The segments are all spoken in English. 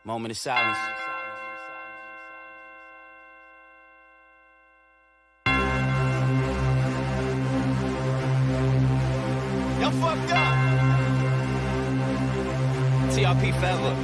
Moment of silence. Y'all fucked up. TRP forever.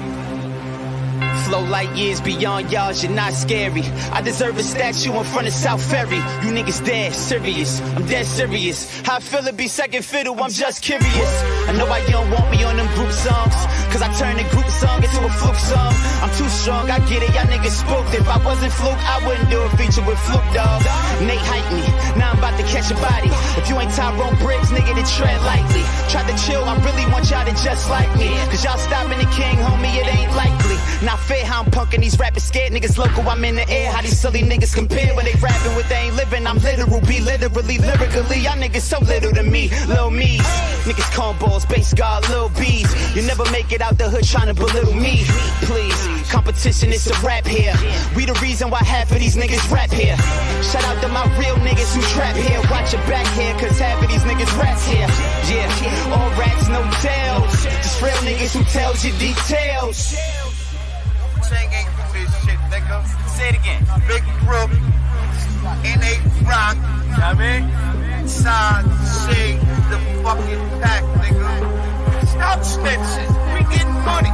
Flow light years beyond y'all, you're not scary. I deserve a statue in front of South Ferry. You niggas dead serious, I'm dead serious. How I feel to be second fiddle, I'm just curious. I know why you don't want me on them group songs, cause I turned a group song into a fluke song. I'm too strong, I get it, y'all niggas spooked. If I wasn't fluke, I wouldn't do a feature with Fluke, dog. Nate hyped me, now I'm about to catch a body. If you ain't Tyrone Briggs, nigga, then tread lightly. Try to chill, I really want y'all to just like me, cause y'all stopping the king, homie, it ain't likely. Not fair how I'm punking these rappers scared niggas local, I'm in the air. How these silly niggas compare when they rapping with they ain't living. I'm literal, be literally, lyrically. Y'all niggas so little to me, little me's. Niggas cornballs, base guard, little bees. You never make it out the hood trying to belittle me. Please, competition is a rap here. We the reason why half of these niggas rap here. Shout out to my real niggas who trap here. Watch your back here, cause half of these niggas rats here. Yeah, all rats, no tails. Just real niggas who tells you details. Chang ain't do this shit, nigga. Say it again. Big Brook, N.A. Rock, I mean, Side, Shade, the fucking pack, nigga. Stop snitching. We getting money.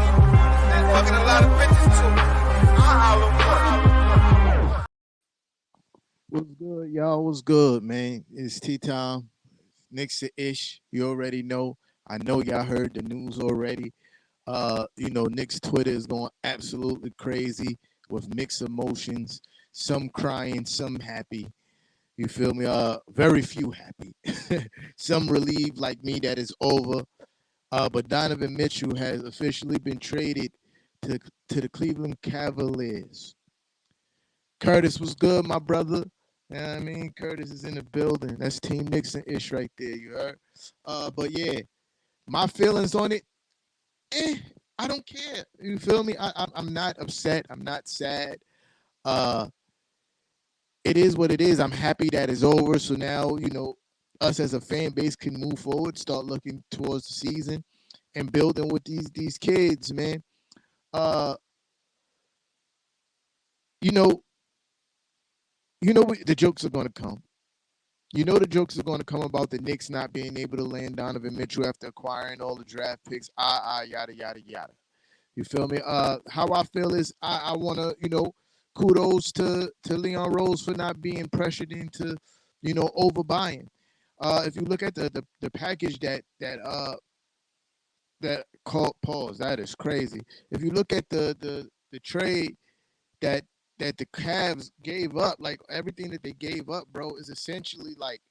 And fucking a lot of bitches too. I'll holler. What's good, y'all? What's good, man? It's tea time. Knicks-ish. You already know. I know y'all heard the news already. Knicks Twitter is going absolutely crazy with mixed emotions. Some crying, some happy. You feel me? Very few happy. Some relieved like me that it's over. But Donovan Mitchell has officially been traded to the Cleveland Cavaliers. Curtis was good, my brother. You know what I mean? Curtis is in the building. That's Team Nixon-ish right there, you heard? But yeah, my feelings on it, I don't care. You feel me? I'm not upset. I'm not sad. It is what it is. I'm happy that it's over. So now, us as a fan base can move forward, start looking towards the season and building with these kids, man. The jokes are going to come. The jokes are going to come about the Knicks not being able to land Donovan Mitchell after acquiring all the draft picks, yada, yada, yada. You feel me? How I feel is I want to, kudos to Leon Rose for not being pressured into, overbuying. If you look at the package that called pause, that is crazy. If you look at the trade that the Cavs gave up, like everything that they gave up, bro, is essentially like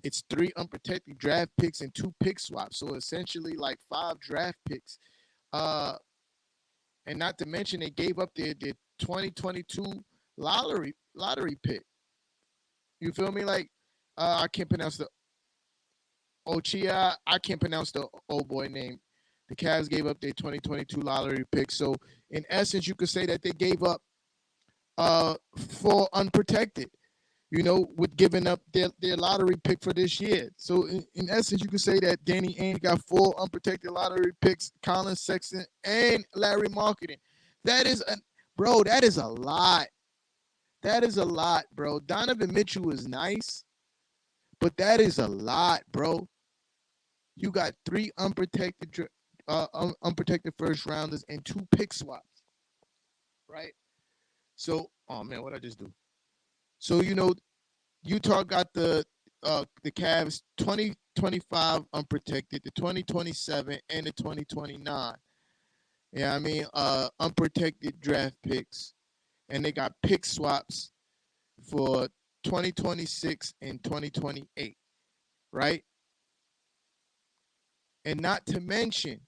it's 3 unprotected draft picks and 2 pick swaps. So essentially like 5 draft picks. And not to mention they gave up their 2022 lottery pick. You feel me? Like I can't pronounce the Ochia. I can't pronounce the old boy name. The Cavs gave up their 2022 lottery pick. So in essence, you could say that they gave up for unprotected, with giving up their lottery pick for this year. So in essence, you could say that Danny Ainge got 4 unprotected lottery picks, Colin Sexton and Larry Marketing. That is a lot. That is a lot, bro. Donovan Mitchell is nice, but that is a lot, bro. You got 3 unprotected first rounders and 2 pick swaps, right? So, oh man, what'd I just do? So, Utah got the Cavs 2025 unprotected, the 2027 and the 2029. Yeah, I mean, unprotected draft picks. And they got pick swaps for 2026 and 2028, right? And not to mention,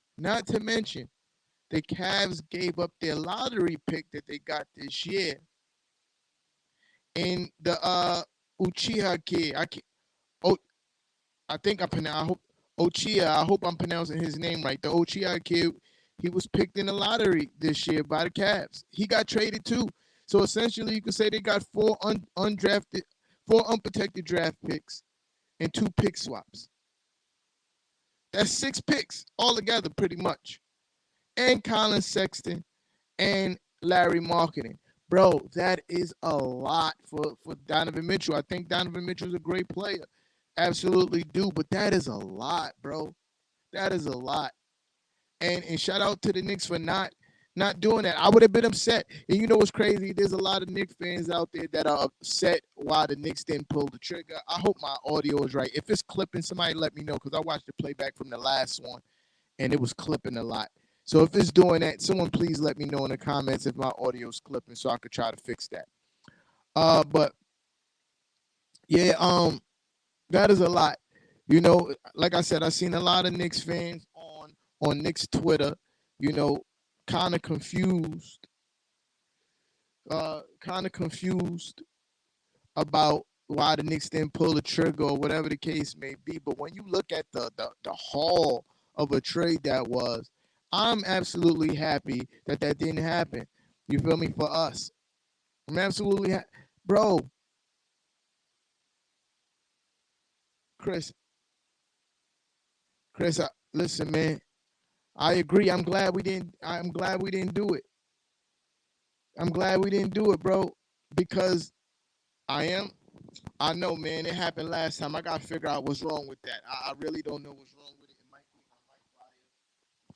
the Cavs gave up their lottery pick that they got this year. And the Uchiha kid, I hope I'm pronouncing his name right. The Uchiha kid, he was picked in the lottery this year by the Cavs. He got traded too. So essentially, you could say they got 4 unprotected draft picks and 2 pick swaps. That's 6 picks altogether, pretty much. And Colin Sexton and Larry Marketing. Bro, that is a lot for Donovan Mitchell. I think Donovan Mitchell is a great player. Absolutely do. But that is a lot, bro. That is a lot. And shout out to the Knicks for not doing that. I would have been upset. And you know what's crazy? There's a lot of Knicks fans out there that are upset why the Knicks didn't pull the trigger. I hope my audio is right. If it's clipping, somebody let me know, because I watched the playback from the last one and it was clipping a lot. So if it's doing that, someone please let me know in the comments if my audio is clipping so I could try to fix that. But yeah, that is a lot. You know, like I said, I've seen a lot of Knicks fans on Knicks Twitter, you know, kind of confused about why the Knicks didn't pull the trigger or whatever the case may be. But when you look at the haul of a trade that was, I'm absolutely happy that didn't happen. You feel me? For us, I'm absolutely bro. Chris, listen, man. I agree. I'm glad we didn't do it. I'm glad we didn't do it, bro, because I know, man, it happened last time. I got to figure out what's wrong with that. I really don't know what's wrong with it. It might be my mic volume.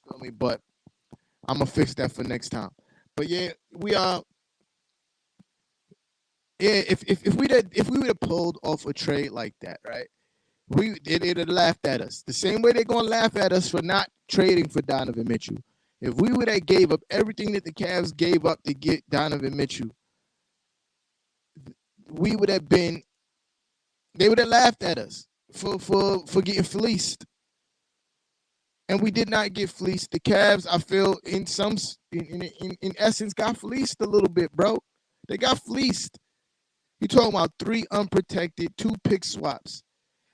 Feel me? But I'm going to fix that for next time. But yeah, we are. Yeah, if we would have pulled off a trade like that, right? They'd have laughed at us. The same way they're going to laugh at us for not trading for Donovan Mitchell. If we would have gave up everything that the Cavs gave up to get Donovan Mitchell, they would have laughed at us for getting fleeced. And we did not get fleeced. The Cavs, I feel, in essence, got fleeced a little bit, bro. They got fleeced. You're talking about 3 unprotected, 2 pick swaps.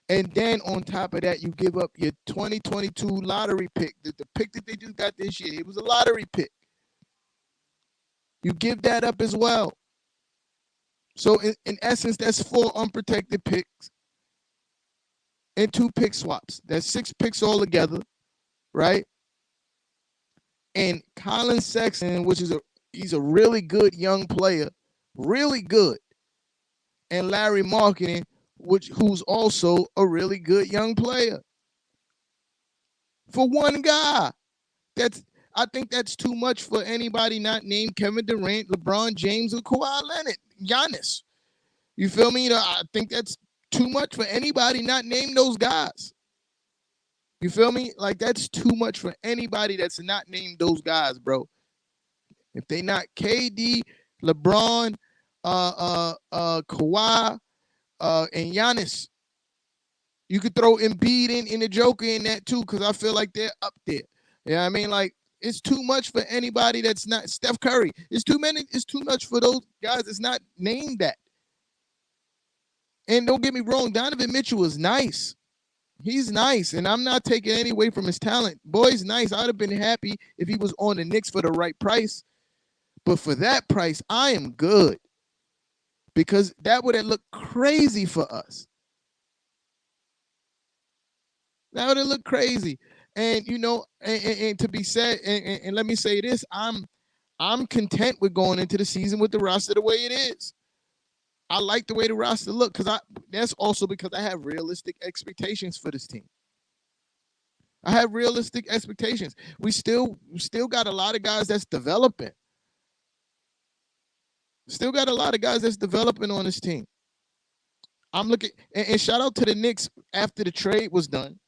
And then on top of that, you give up your 2022 lottery pick. The pick that they just got this year, it was a lottery pick. You give that up as well. So in essence, that's 4 unprotected picks and 2 pick swaps. That's 6 picks altogether, right? And Colin Sexton, he's a really good young player, really good. And Larry Marketing, who's also a really good young player. For one guy. I think that's too much for anybody not named Kevin Durant, LeBron James, or Kawhi Leonard, Giannis. You feel me? I think that's too much for anybody not named those guys. You feel me? Like, that's too much for anybody that's not named those guys, bro. If they not KD, LeBron, Kawhi, and Giannis, you could throw Embiid in the Joker in that too, because I feel like they're up there. You know what I mean? Like, it's too much for anybody that's not Steph Curry. It's too much for those guys that's not named that. And don't get me wrong, Donovan Mitchell is nice. He's nice, and I'm not taking any away from his talent. Boy's nice. I'd have been happy if he was on the Knicks for the right price. But for that price, I am good. Because that would have looked crazy for us. That would have looked crazy. And, you know, and to be said, and let me say this, I'm content with going into the season with the roster the way it is. I like the way the roster look, because that's also because I have realistic expectations for this team. I have realistic expectations. We still got a lot of guys that's developing. Still got a lot of guys that's developing on this team. I'm looking, and shout out to the Knicks after the trade was done.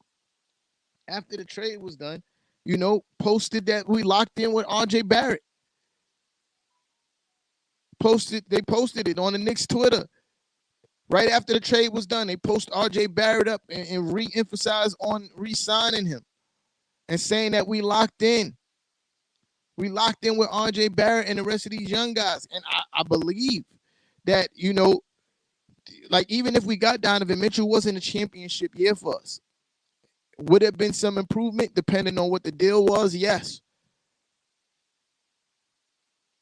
After the trade was done, you know, posted that we locked in with RJ Barrett. They posted it on the Knicks Twitter. Right after the trade was done, they posted RJ Barrett up and re-emphasized on re-signing him and saying that we locked in. We locked in with RJ Barrett and the rest of these young guys. And I believe that, you know, like, even if we got Donovan Mitchell, wasn't a championship year for us. Would have been some improvement depending on what the deal was? Yes.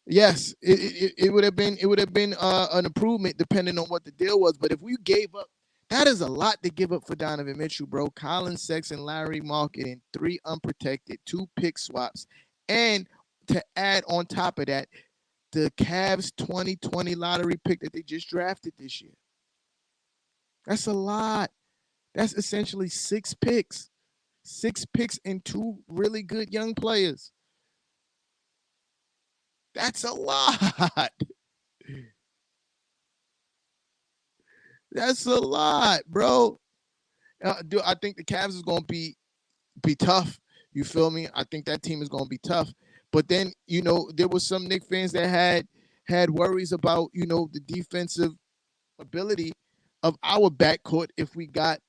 Yes, it would have been an improvement depending on what the deal was. But if we gave up, that is a lot to give up for Donovan Mitchell, bro. Colin Sexton, Larry Marketing, 3 unprotected, 2 pick swaps, and to add on top of that the Cavs 2020 lottery pick that they just drafted this year. That's a lot. That's essentially 6 picks. 6 picks and 2 really good young players. That's a lot. That's a lot, bro. I think the Cavs is going to be tough. You feel me? I think that team is going to be tough. But then, there was some Knicks fans that had worries about, the defensive ability of our backcourt if we got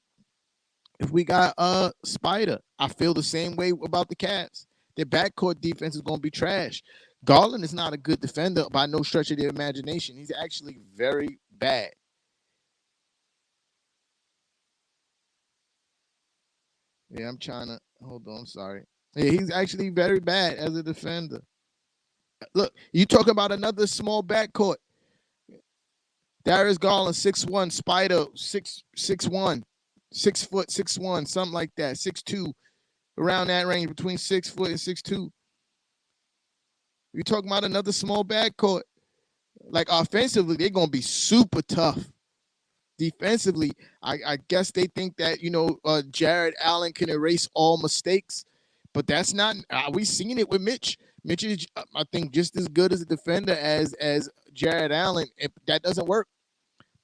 Spider. I feel the same way about the Cavs. Their backcourt defense is going to be trash. Garland is not a good defender by no stretch of the imagination. He's actually very bad. Yeah, I'm trying to hold on. I'm sorry. Yeah, he's actually very bad as a defender. Look, you talking about another small backcourt. Darius Garland, 6'1", Spider, 6'1", 6 foot, 6'1", something like that, 6'2", around that range, between 6 foot and 6'2". You're talking about another small backcourt. Like offensively, they're gonna be super tough. Defensively, I guess they think that Jared Allen can erase all mistakes, but that's not. We've seen it with Mitch. Mitch is, I think, just as good as a defender as Jared Allen. If that doesn't work,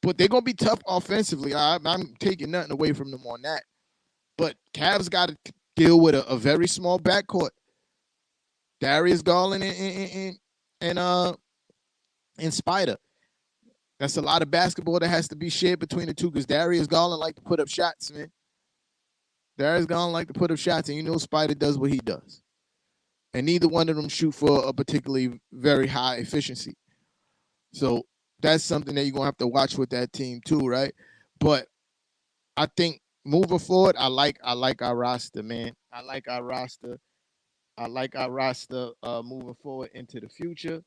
but they're gonna be tough offensively. I'm taking nothing away from them on that. But Cavs got to deal with a very small backcourt. Darius Garland and Spider. That's a lot of basketball that has to be shared between the two because Darius Garland like to put up shots, man. Darius Garland like to put up shots, and Spider does what he does. And neither one of them shoot for a particularly very high efficiency. So that's something that you're going to have to watch with that team too, right? But I think moving forward, I like our roster, man. I like our roster moving forward into the future.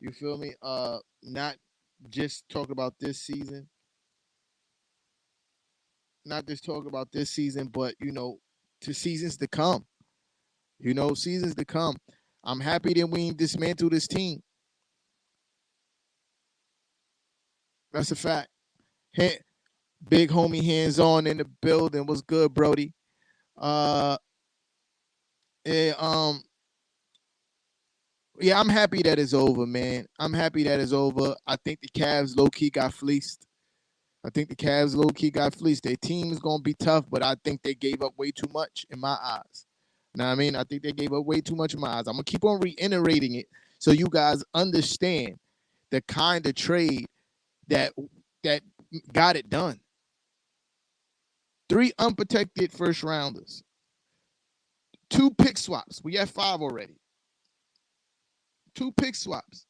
You feel me? Not just talk about this season. Not just talk about this season, but to seasons to come. Seasons to come. I'm happy that we dismantle this team. That's a fact. Big homie hands on in the building. What's good, Brody? Yeah, I'm happy that it's over, man. I'm happy that it's over. I think the Cavs low-key got fleeced. Their team is going to be tough, but I think they gave up way too much in my eyes. Know what I mean? I think they gave up way too much in my eyes. I'm going to keep on reiterating it so you guys understand the kind of trade that got it done. 3 unprotected first rounders. 2 pick swaps. We have 5 already. 2 pick swaps.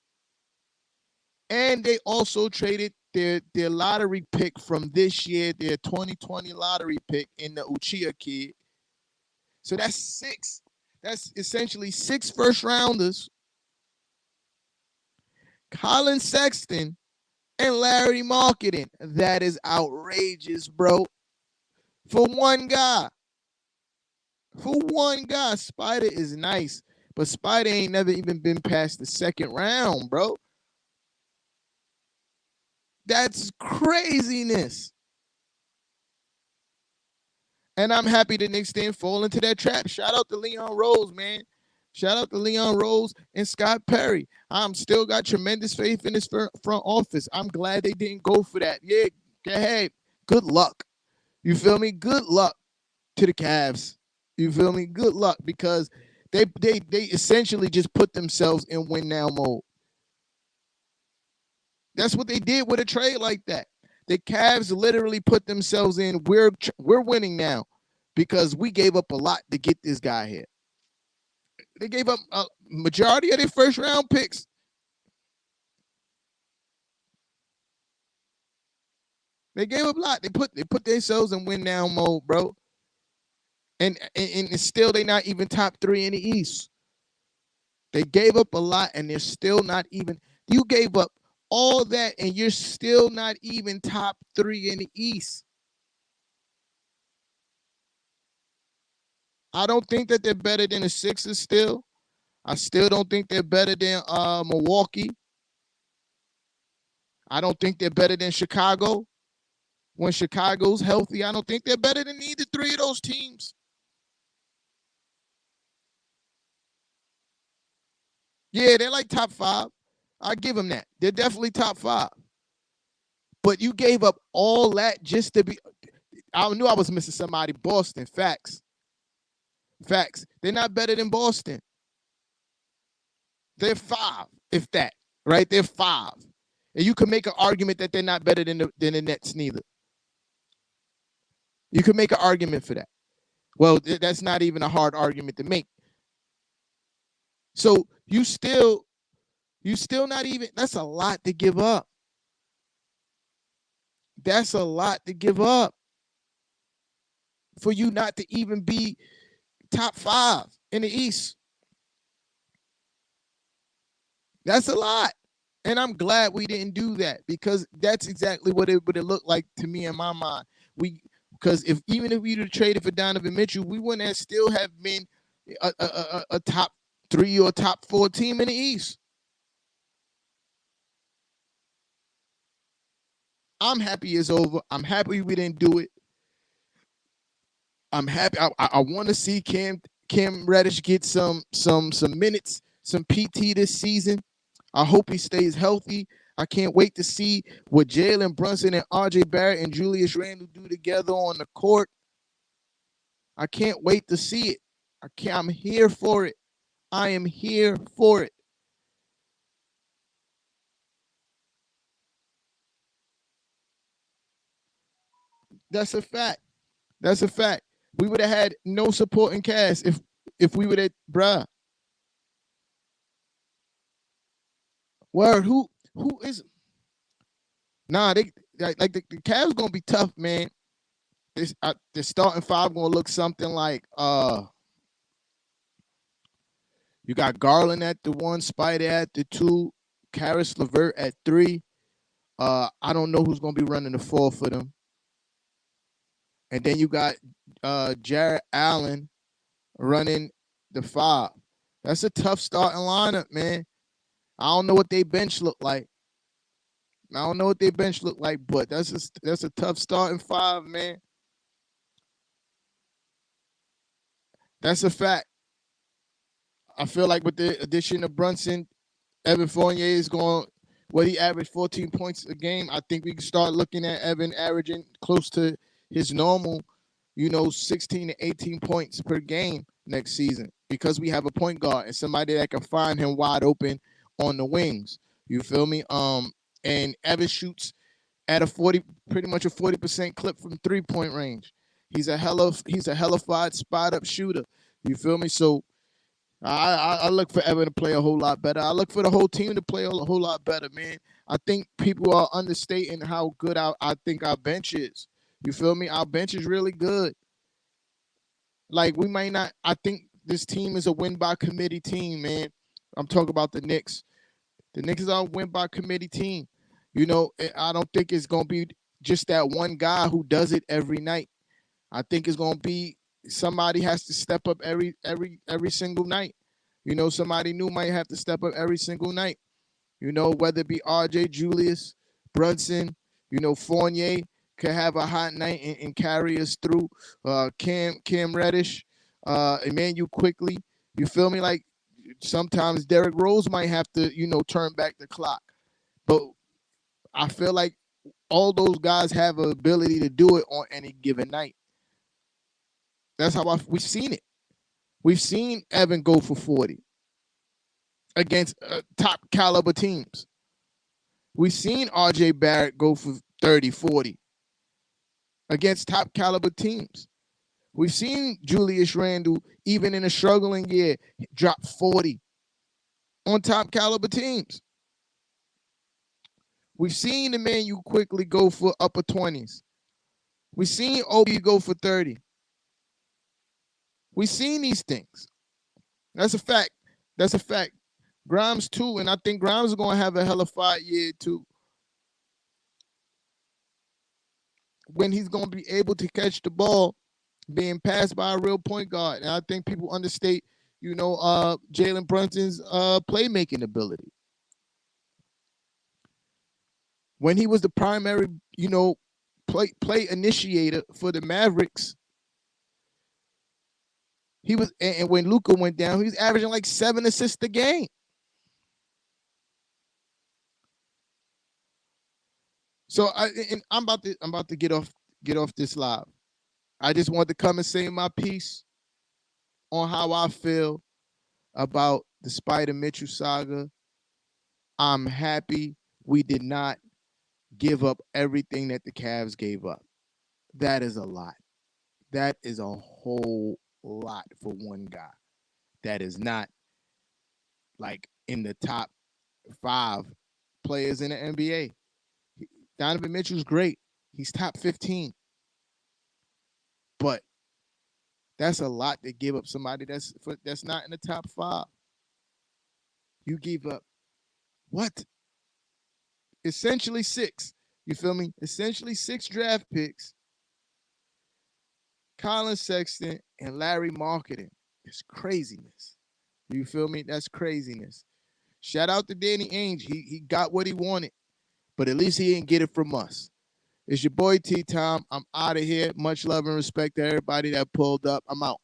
And they also traded their lottery pick from this year, their 2020 lottery pick in the Uchiha kid. So that's 6. That's essentially 6 first rounders. Colin Sexton and Larry Marketing. That is outrageous, bro. For one guy. Spider is nice, but Spider ain't never even been past the second round, bro. That's craziness. And I'm happy the Knicks didn't fall into that trap. Shout out to Leon Rose, man. Shout out to Leon Rose and Scott Perry. I'm still got tremendous faith in this front office. I'm glad they didn't go for that. Yeah, hey, good luck. You feel me? Good luck to the Cavs. You feel me? Good luck because they essentially just put themselves in win now mode. That's what they did with a trade like that. The Cavs literally put themselves in. We're winning now because we gave up a lot to get this guy here. They gave up a majority of their first round picks. They gave up a lot. They put themselves in win now mode, bro. And still they not even top 3 in the East. They gave up a lot and they're still not even. You gave up all that and you're still not even top 3 in the East. I don't think that they're better than the Sixers still. I still don't think they're better than Milwaukee. I don't think they're better than Chicago. When Chicago's healthy, I don't think they're better than either three of those teams. Yeah, they're like top 5. I give them that. They're definitely top 5. But you gave up all that just to be. I knew I was missing somebody. Boston. Facts. Facts. They're not better than Boston. They're 5, if that. Right? They're 5. And you can make an argument that they're not better than the Nets neither. You can make an argument for that. Well, that's not even a hard argument to make. So you still not even. That's a lot to give up. That's a lot to give up for you not to even be top 5 in the East. That's a lot. And I'm glad we didn't do that because that's exactly what it would have looked like to me in my mind. Because even if we'd have traded for Donovan Mitchell, we wouldn't have still have been a top 3 or top 4 team in the East. I'm happy it's over. I'm happy we didn't do it. I'm happy. I want to see Cam Reddish get some minutes, some PT this season. I hope he stays healthy. I can't wait to see what Jalen Brunson and RJ Barrett and Julius Randle do together on the court. I can't wait to see it. I'm here for it. I am here for it. That's a fact. That's a fact. We would have had no supporting cast if we would have, bruh. Word, who is? Nah, they like the Cavs gonna be tough, man. The starting 5 gonna look something like you got Garland at the 1, Spider at the 2, Karis LeVert at 3. I don't know who's gonna be running the 4 for them. And then you got Jarrett Allen running the 5. That's a tough starting lineup, man. I don't know what they bench look like. But that's a tough starting 5, man. That's a fact. I feel like with the addition of Brunson, Evan Fournier is going. He averaged 14 points a game. I think we can start looking at Evan averaging close to his normal, 16 to 18 points per game next season because we have a point guard and somebody that can find him wide open on the wings. You feel me? And Evan shoots at pretty much a 40% clip from 3-point range. He's a hellified spot up shooter. You feel me? So I look for Evan to play a whole lot better. I look for the whole team to play a whole lot better, man. I think people are understating how good I think our bench is. You feel me? Our bench is really good. Like, we might not – I think this team is a win-by-committee team, man. I'm talking about the Knicks. The Knicks are a win-by-committee team. I don't think it's going to be just that one guy who does it every night. I think it's going to be somebody has to step up every single night. Somebody new might have to step up every single night. Whether it be RJ, Julius, Brunson, Fournier could have a hot night and carry us through. Cam Reddish, Emmanuel Quickly. You feel me? Like sometimes Derrick Rose might have to, turn back the clock. But I feel like all those guys have an ability to do it on any given night. That's how we've seen it. We've seen Evan go for 40 against top caliber teams. We've seen RJ Barrett go for 30, 40 against top caliber teams. We've seen Julius Randle, even in a struggling year, drop 40 on top caliber teams. We've seen Emmanuel Quickly go for upper 20s. We've seen Obi go for 30. We've seen these things. That's a fact. Grimes too, and I think Grimes is going to have a hellified year too. When he's going to be able to catch the ball being passed by a real point guard. And I think people understate Jalen Brunson's playmaking ability. When he was the primary, play initiator for the Mavericks, he was, and when Luka went down, he was averaging like 7 assists a game. So I'm about to get off this live. I just want to come and say my piece on how I feel about the Spider Mitchell saga. I'm happy we did not give up everything that the Cavs gave up. That is a lot. That is a whole lot for one guy. That is not like in the top 5 players in the NBA. Donovan Mitchell's great. He's top 15. But that's a lot to give up somebody that's not in the top 5. You give up what? Essentially 6. You feel me? Essentially 6 draft picks. Colin Sexton and Larry Marketing. It's craziness. You feel me? That's craziness. Shout out to Danny Ainge. He got what he wanted, but at least he didn't get it from us. It's your boy T Tom. I'm out of here. Much love and respect to everybody that pulled up. I'm out.